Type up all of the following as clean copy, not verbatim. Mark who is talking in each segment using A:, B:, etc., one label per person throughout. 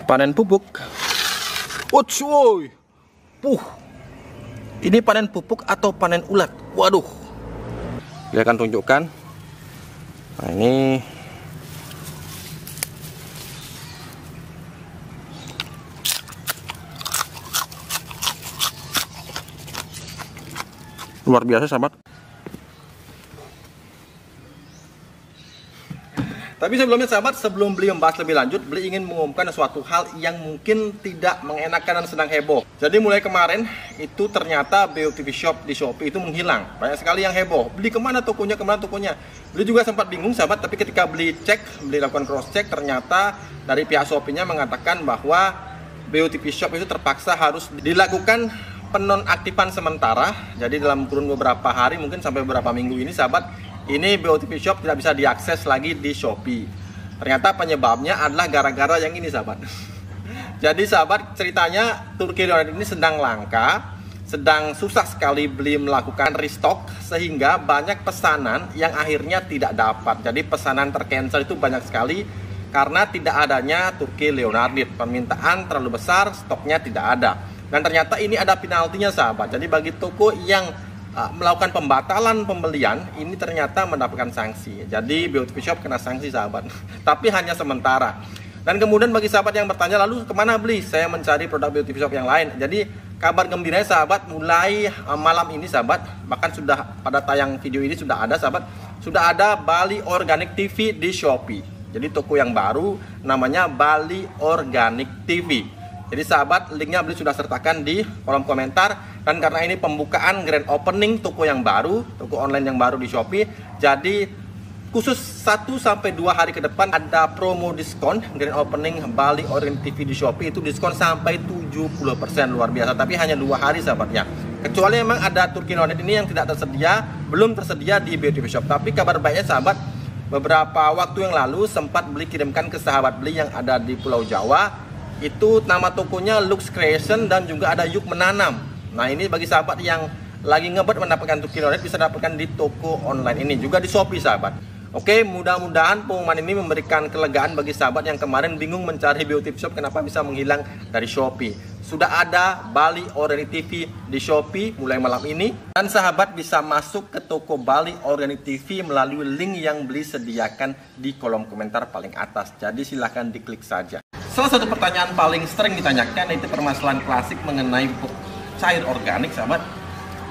A: Panen pupuk. Woi. Ini panen pupuk atau panen ulat? Waduh. Dia akan tunjukkan. Nah, ini luar biasa, sahabat. Tapi sebelumnya, sahabat, sebelum beli membahas lebih lanjut, beli ingin mengumumkan suatu hal yang mungkin tidak mengenakan dan sedang heboh. Jadi mulai kemarin itu ternyata BOTV Shop di Shopee itu menghilang. Banyak sekali yang heboh. Beli kemana tokonya, Beli juga sempat bingung, sahabat. Tapi ketika beli lakukan cross check, ternyata dari pihak Shopee-nya mengatakan bahwa BOTV Shop itu terpaksa harus dilakukan penonaktifan sementara. Jadi dalam kurun beberapa hari, mungkin sampai beberapa minggu ini, sahabat, ini BOTV Shop tidak bisa diakses lagi di Shopee. Ternyata penyebabnya adalah gara-gara yang ini, sahabat. Jadi, sahabat, ceritanya Turki Leonard ini sedang langka, sedang susah sekali beli melakukan restock, sehingga banyak pesanan yang akhirnya tidak dapat. Jadi pesanan tercancel itu banyak sekali karena tidak adanya Turki Leonardit. Permintaan terlalu besar, stoknya tidak ada. Dan ternyata ini ada penaltinya, sahabat. Jadi bagi toko yang melakukan pembatalan pembelian, ini ternyata mendapatkan sanksi. Jadi BOTV Shop kena sanksi, sahabat. Tapi hanya sementara. Dan kemudian bagi sahabat yang bertanya, lalu kemana beli? Saya mencari produk BOTV Shop yang lain. Jadi kabar gembiranya, sahabat, mulai malam ini, sahabat, bahkan sudah pada tayang video ini sudah ada, sahabat, sudah ada Bali Organic TV di Shopee. Jadi toko yang baru namanya Bali Organic TV. Jadi, sahabat, linknya beli sudah sertakan di kolom komentar. Dan karena ini pembukaan grand opening toko yang baru, toko online yang baru di Shopee, jadi khusus 1-2 hari ke depan ada promo diskon grand opening Bali Organic TV di Shopee. Itu diskon sampai 70%, luar biasa. Tapi hanya 2 hari, sahabat, ya. Kecuali memang ada Turki Leonard ini yang tidak tersedia, belum tersedia di BOTV Shop. Tapi kabar baiknya, sahabat, beberapa waktu yang lalu sempat beli kirimkan ke sahabat beli yang ada di Pulau Jawa. Itu nama tokonya Lux Creation dan juga ada Yuk Menanam. Nah, ini bagi sahabat yang lagi ngebet mendapatkan Turki Leonard bisa dapatkan di toko online ini, juga di Shopee, sahabat. Oke, mudah-mudahan pengumuman ini memberikan kelegaan bagi sahabat yang kemarin bingung mencari BOTV Shop kenapa bisa menghilang dari Shopee. Sudah ada Bali Organic TV di Shopee mulai malam ini, dan sahabat bisa masuk ke toko Bali Organic TV melalui link yang beli sediakan di kolom komentar paling atas. Jadi silahkan diklik saja. Salah satu pertanyaan paling sering ditanyakan itu permasalahan klasik mengenai pupuk cair organik, sahabat,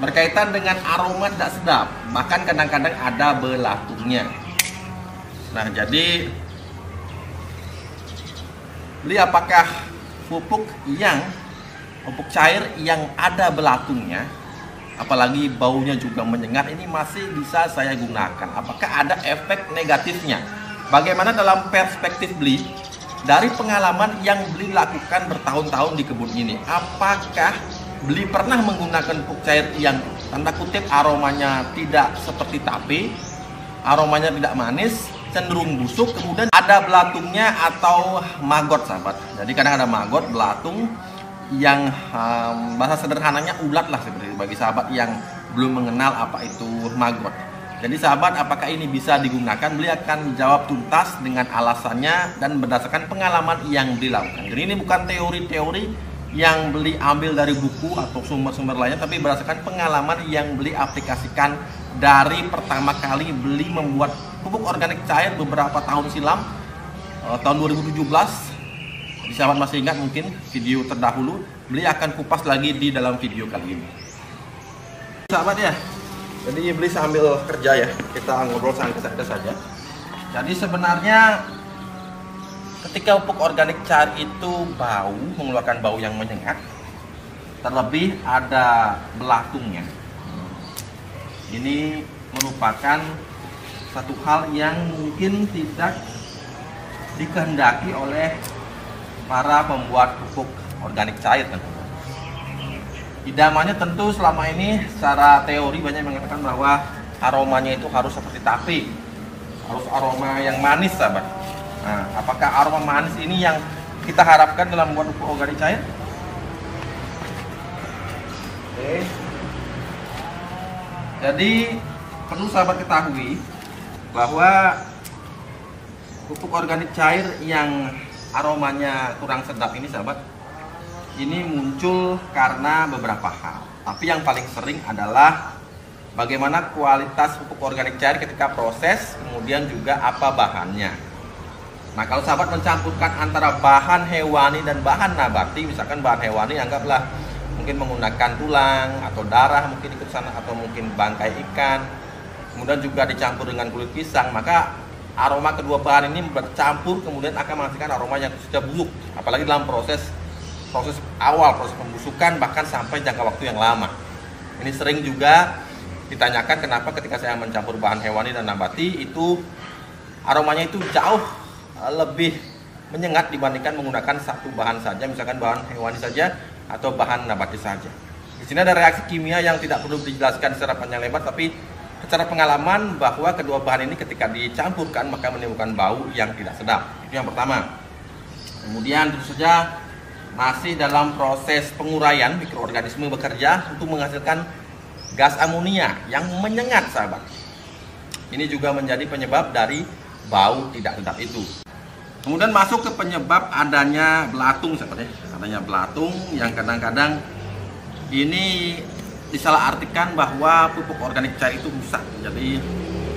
A: berkaitan dengan aroma tidak sedap, bahkan kadang-kadang ada belatungnya. Nah, jadi beli apakah pupuk cair yang ada belatungnya, apalagi baunya juga menyengat, ini masih bisa saya gunakan? Apakah ada efek negatifnya? Bagaimana dalam perspektif beli? Dari pengalaman yang beli lakukan bertahun-tahun di kebun ini, apakah beli pernah menggunakan pupuk cair yang tanda kutip aromanya tidak seperti tape, aromanya tidak manis, cenderung busuk, kemudian ada belatungnya atau maggot, sahabat. Jadi kadang ada maggot, belatung, yang bahasa sederhananya ulat lah, seperti bagi sahabat yang belum mengenal apa itu maggot. Jadi, sahabat, apakah ini bisa digunakan? Beli akan jawab tuntas dengan alasannya dan berdasarkan pengalaman yang beli lakukan. Jadi ini bukan teori-teori yang beli ambil dari buku atau sumber-sumber lainnya, tapi berdasarkan pengalaman yang beli aplikasikan dari pertama kali beli membuat pupuk organik cair beberapa tahun silam, tahun 2017. Jadi sahabat masih ingat mungkin video terdahulu, beli akan kupas lagi di dalam video kali ini. Sahabat, ya, jadi beli sambil kerja, ya, kita ngobrol santai saja. Jadi sebenarnya ketika pupuk organik cair itu bau, mengeluarkan bau yang menyengat, terlebih ada belatungnya, ini merupakan satu hal yang mungkin tidak dikehendaki oleh para pembuat pupuk organik cair. Idamannya tentu selama ini secara teori banyak mengatakan bahwa aromanya itu harus seperti tape, harus aroma yang manis, sahabat. Nah, apakah aroma manis ini yang kita harapkan dalam membuat pupuk organik cair? Oke. Jadi perlu sahabat ketahui bahwa pupuk organik cair yang aromanya kurang sedap ini sahabat, ini muncul karena beberapa hal. Tapi yang paling sering adalah bagaimana kualitas pupuk organik cair ketika proses, kemudian juga apa bahannya. Nah, kalau sahabat mencampurkan antara bahan hewani dan bahan nabati, misalkan bahan hewani anggaplah mungkin menggunakan tulang atau darah mungkin ikut sana, atau mungkin bangkai ikan, kemudian juga dicampur dengan kulit pisang, maka aroma kedua bahan ini bercampur kemudian akan menghasilkan aroma yang sudah busuk, apalagi dalam proses awal, proses pembusukan, bahkan sampai jangka waktu yang lama. Ini sering juga ditanyakan kenapa ketika saya mencampur bahan hewani dan nabati itu aromanya itu jauh lebih menyengat dibandingkan menggunakan satu bahan saja, misalkan bahan hewani saja atau bahan nabati saja. Di sini ada reaksi kimia yang tidak perlu dijelaskan secara panjang lebar, tapi secara pengalaman bahwa kedua bahan ini ketika dicampurkan maka menimbulkan bau yang tidak sedap. Itu yang pertama. Kemudian tentu saja masih dalam proses penguraian, mikroorganisme bekerja untuk menghasilkan gas amonia yang menyengat sahabat. Ini juga menjadi penyebab dari bau tidak sedap itu. Kemudian masuk ke penyebab adanya belatung sahabat ya. Adanya belatung yang kadang-kadang ini disalahartikan bahwa pupuk organik cair itu rusak. Jadi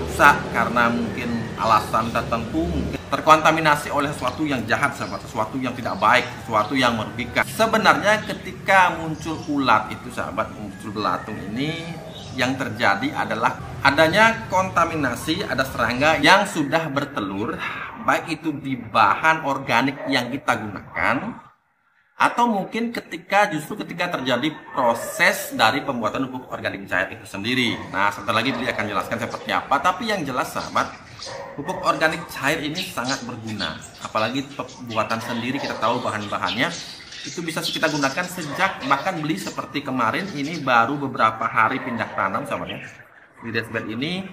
A: rusak karena mungkin alasan tertentu, mungkin terkontaminasi oleh sesuatu yang jahat sahabat, sesuatu yang tidak baik, sesuatu yang merugikan. Sebenarnya ketika muncul ulat itu sahabat, muncul belatung ini, yang terjadi adalah adanya kontaminasi, ada serangga yang sudah bertelur, baik itu di bahan organik yang kita gunakan, atau mungkin ketika terjadi proses dari pembuatan pupuk organik cair itu sendiri. Nah, sebentar lagi beliau akan jelaskan seperti apa. Tapi yang jelas sahabat, pupuk organik cair ini sangat berguna. Apalagi pembuatan sendiri, kita tahu bahan-bahannya itu bisa kita gunakan sejak, bahkan beli seperti kemarin ini baru beberapa hari pindah tanam sahabat ya. Di dashboard ini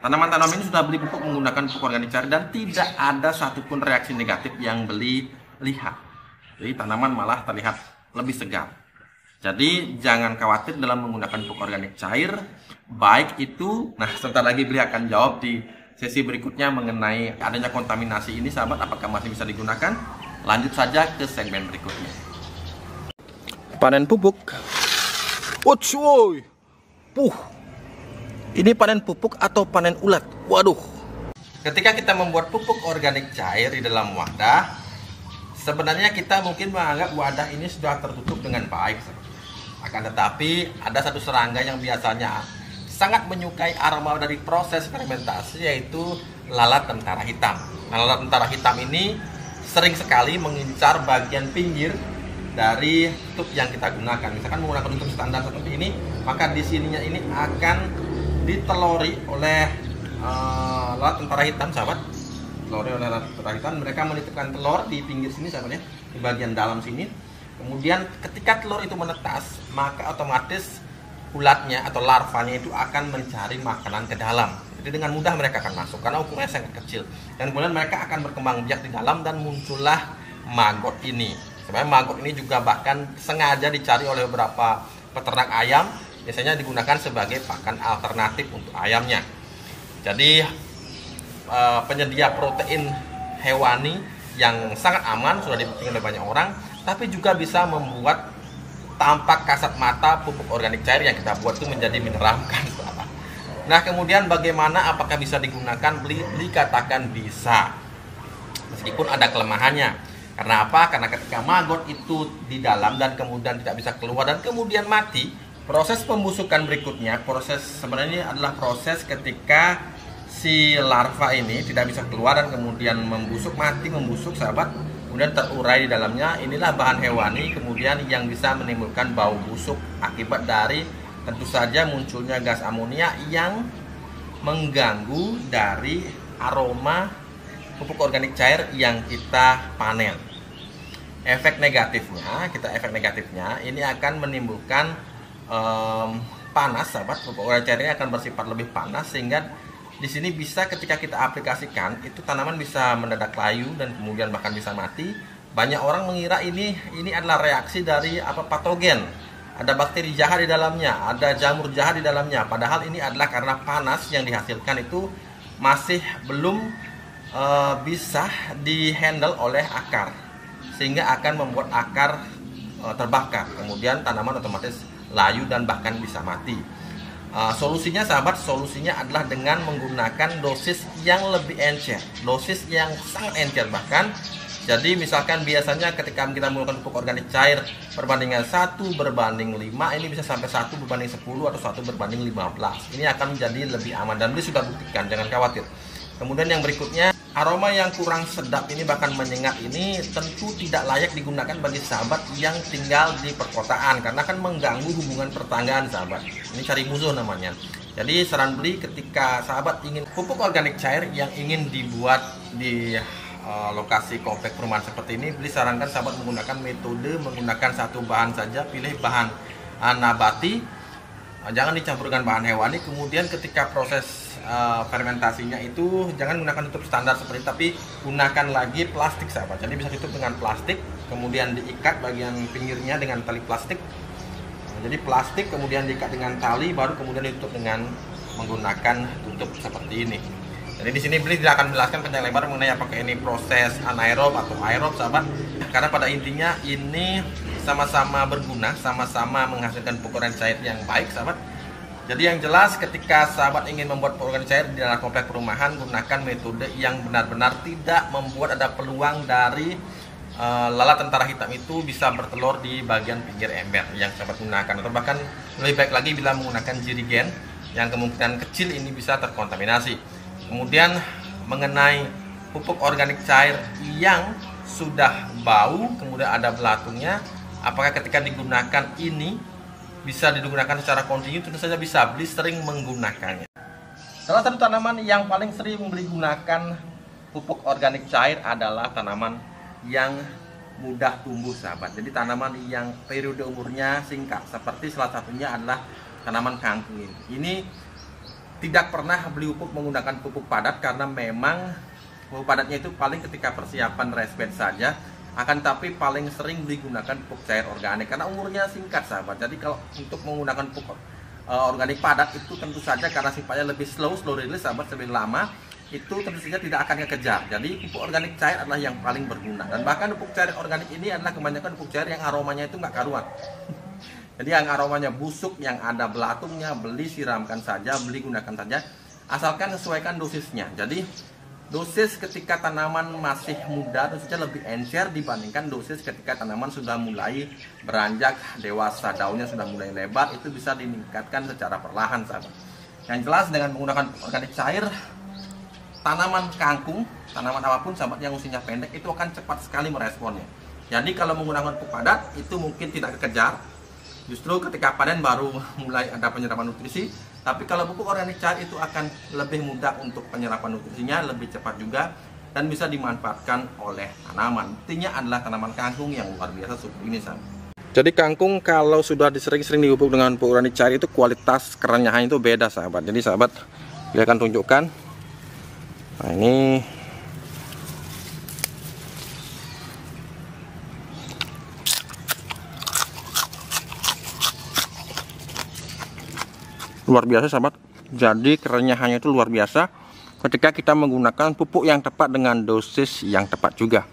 A: tanaman-tanaman ini sudah beli pupuk menggunakan pupuk organik cair dan tidak ada satupun reaksi negatif yang beli lihat. Jadi tanaman malah terlihat lebih segar. Jadi jangan khawatir dalam menggunakan pupuk organik cair, baik itu, nah sebentar lagi beliau akan jawab di sesi berikutnya mengenai adanya kontaminasi ini sahabat, apakah masih bisa digunakan? Lanjut saja ke segmen berikutnya. Panen pupuk. Woy. Ini panen pupuk atau panen ulat? Waduh. Ketika kita membuat pupuk organik cair di dalam wadah, sebenarnya kita mungkin menganggap wadah ini sudah tertutup dengan baik. Akan tetapi ada satu serangga yang biasanya sangat menyukai aroma dari proses fermentasi, yaitu lalat tentara hitam. Nah, lalat tentara hitam ini sering sekali mengincar bagian pinggir dari tutup yang kita gunakan. Misalkan menggunakan tutup standar seperti ini, maka di sininya ini akan ditelori oleh lalat tentara hitam sahabat. Telur oleh lalat tentara hitam, mereka menitipkan telur di pinggir sini sahabat ya, di bagian dalam sini. Kemudian ketika telur itu menetas, maka otomatis ulatnya atau larvanya itu akan mencari makanan ke dalam. Jadi dengan mudah mereka akan masuk karena ukurannya sangat kecil. Dan kemudian mereka akan berkembang biak di dalam dan muncullah maggot ini. Sebenarnya maggot ini juga bahkan sengaja dicari oleh beberapa peternak ayam, biasanya digunakan sebagai pakan alternatif untuk ayamnya. Jadi penyedia protein hewani yang sangat aman, sudah dibuktikan oleh banyak orang, tapi juga bisa membuat tampak kasat mata pupuk organik cair yang kita buat itu menjadi menyeramkan. Nah, kemudian bagaimana, apakah bisa digunakan? Beli katakan bisa, meskipun ada kelemahannya. Karena apa? Karena ketika maggot itu di dalam dan kemudian tidak bisa keluar dan kemudian mati, proses pembusukan berikutnya, sebenarnya adalah proses ketika si larva ini tidak bisa keluar dan kemudian membusuk sahabat, kemudian terurai di dalamnya. Inilah bahan hewani kemudian yang bisa menimbulkan bau busuk akibat dari tentu saja munculnya gas amonia yang mengganggu dari aroma pupuk organik cair yang kita panen. Efek negatifnya ini akan menimbulkan panas sahabat. Pupuk organik cair ini akan bersifat lebih panas sehingga di sini bisa ketika kita aplikasikan itu tanaman bisa mendadak layu dan kemudian bahkan bisa mati. Banyak orang mengira ini adalah reaksi dari patogen. Ada bakteri jahat di dalamnya, ada jamur jahat di dalamnya. Padahal ini adalah karena panas yang dihasilkan itu masih belum bisa dihandle oleh akar, sehingga akan membuat akar terbakar, kemudian tanaman otomatis layu dan bahkan bisa mati. Solusinya sahabat, solusinya adalah dengan menggunakan dosis yang lebih encer, dosis yang sangat encer bahkan. Jadi misalkan biasanya ketika kita menggunakan pupuk organik cair perbandingan 1:5, ini bisa sampai 1:10 atau 1:15. Ini akan menjadi lebih aman dan beli sudah buktikan, jangan khawatir. Kemudian yang berikutnya, aroma yang kurang sedap ini bahkan menyengat ini tentu tidak layak digunakan bagi sahabat yang tinggal di perkotaan, karena akan mengganggu hubungan pertanggaan sahabat. Ini cari musuh namanya. Jadi saran beli ketika sahabat ingin pupuk organik cair yang ingin dibuat di lokasi komplek perumahan seperti ini, beli sarankan sahabat menggunakan metode menggunakan satu bahan saja, pilih bahan nabati, jangan dicampur dengan bahan hewani. Kemudian ketika proses fermentasinya itu jangan gunakan tutup standar seperti itu, tapi gunakan lagi plastik sahabat. Jadi bisa ditutup dengan plastik, kemudian diikat bagian pinggirnya dengan tali plastik. Jadi plastik kemudian diikat dengan tali, baru kemudian ditutup dengan menggunakan tutup seperti ini. Jadi di sini beli tidak akan menjelaskan panjang lebar mengenai apakah ini proses anaerob atau aerob sahabat, karena pada intinya ini sama-sama berguna, sama-sama menghasilkan pupuk organik cair yang baik sahabat. Jadi yang jelas ketika sahabat ingin membuat pupuk organik cair di dalam komplek perumahan, gunakan metode yang benar-benar tidak membuat ada peluang dari lalat tentara hitam itu bisa bertelur di bagian pinggir ember yang sahabat gunakan, atau bahkan lebih baik lagi bila menggunakan jirigen yang kemungkinan kecil ini bisa terkontaminasi. Kemudian mengenai pupuk organik cair yang sudah bau, kemudian ada belatungnya, apakah ketika digunakan ini bisa digunakan secara kontinu? Tentu saja bisa, beli sering menggunakannya. Salah satu tanaman yang paling sering beli gunakan pupuk organik cair adalah tanaman yang mudah tumbuh sahabat. Jadi tanaman yang periode umurnya singkat, seperti salah satunya adalah tanaman kangkung ini. Ini tidak pernah beli pupuk menggunakan pupuk padat, karena memang pupuk padatnya itu paling ketika persiapan raised bed saja. Akan tapi paling sering digunakan pupuk cair organik karena umurnya singkat sahabat. Jadi kalau untuk menggunakan pupuk organik padat itu tentu saja karena sifatnya lebih slow release sahabat, lebih lama, itu tentu saja tidak akan kekejar. Jadi pupuk organik cair adalah yang paling berguna, dan bahkan pupuk cair organik ini adalah kebanyakan pupuk cair yang aromanya itu nggak karuan. Jadi yang aromanya busuk, yang ada belatungnya, beli siramkan saja, beli gunakan saja, asalkan sesuaikan dosisnya. Jadi dosis ketika tanaman masih muda dosisnya lebih encer dibandingkan dosis ketika tanaman sudah mulai beranjak dewasa, daunnya sudah mulai lebar, itu bisa meningkatkan secara perlahan sahabat. Yang jelas dengan menggunakan organik cair, tanaman kangkung, tanaman apapun sahabat yang usianya pendek itu akan cepat sekali meresponnya. Jadi kalau menggunakan pupuk padat itu mungkin tidak kekejar, justru ketika panen baru mulai ada penyerapan nutrisi. Tapi kalau pupuk organik cair itu akan lebih mudah untuk penyerapan nutrisinya, lebih cepat juga, dan bisa dimanfaatkan oleh tanaman. Intinya adalah tanaman kangkung yang luar biasa seperti ini sahabat. Jadi kangkung kalau sudah sering-sering dipupuk dengan pupuk organik cair itu kualitas kerenyahan itu beda sahabat. Jadi sahabat, dia akan tunjukkan. Nah ini luar biasa sahabat. Jadi kerenyahannya itu luar biasa ketika kita menggunakan pupuk yang tepat dengan dosis yang tepat juga.